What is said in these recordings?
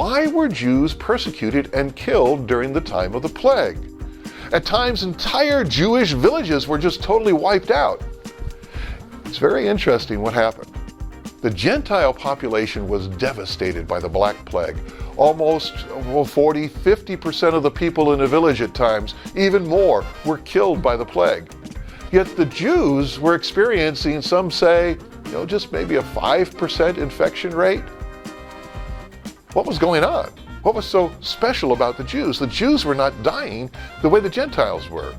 why were Jews persecuted and killed during the time of the plague? At times, entire Jewish villages were just totally wiped out. It's very interesting what happened. The Gentile population was devastated by the Black Plague. Almost 40-50% of the people in the village at times, even more, were killed by the plague. Yet the Jews were experiencing, some say, just maybe a 5% infection rate. What was going on? What was so special about the Jews? The Jews were not dying the way the Gentiles were.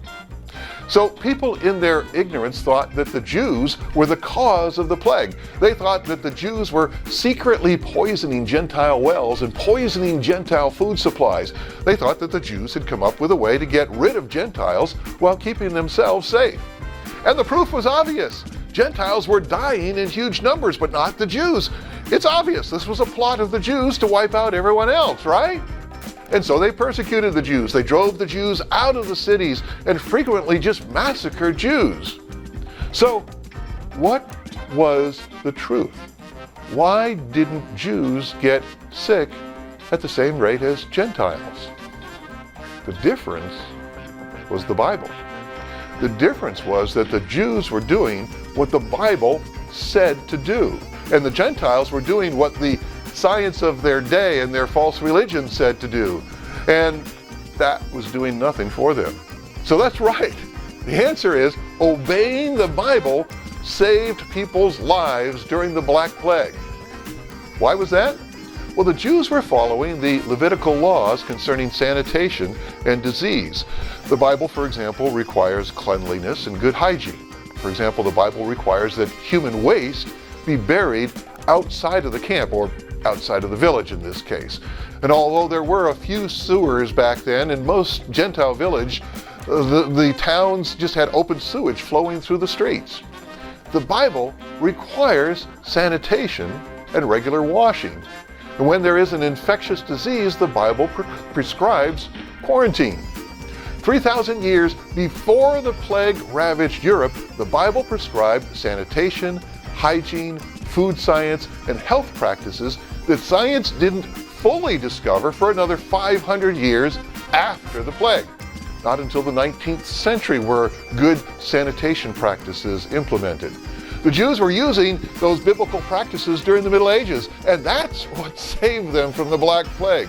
So people in their ignorance thought that the Jews were the cause of the plague. They thought that the Jews were secretly poisoning Gentile wells and poisoning Gentile food supplies. They thought that the Jews had come up with a way to get rid of Gentiles while keeping themselves safe. And the proof was obvious. Gentiles were dying in huge numbers, but not the Jews. It's obvious this was a plot of the Jews to wipe out everyone else, right? And so they persecuted the Jews. They drove the Jews out of the cities and frequently just massacred Jews. So, what was the truth? Why didn't Jews get sick at the same rate as Gentiles? The difference was the Bible. The difference was that the Jews were doing what the Bible said to do, and the Gentiles were doing what the science of their day and their false religion said to do, and that was doing nothing for them. So that's right. The answer is obeying the Bible saved people's lives during the Black Plague. Why was that? Well, the Jews were following the Levitical Laws concerning sanitation and disease. The Bible, for example, requires cleanliness and good hygiene. For example, the Bible requires that human waste be buried outside of the camp, or outside of the village in this case. And although there were a few sewers back then, in most Gentile village, the towns just had open sewage flowing through the streets. The Bible requires sanitation and regular washing. And when there is an infectious disease, the Bible prescribes quarantine. 3,000 years before the plague ravaged Europe, the Bible prescribed sanitation, hygiene, food science, and health practices that science didn't fully discover for another 500 years after the plague. Not until the 19th century were good sanitation practices implemented. The Jews were using those biblical practices during the Middle Ages, and that's what saved them from the Black Plague.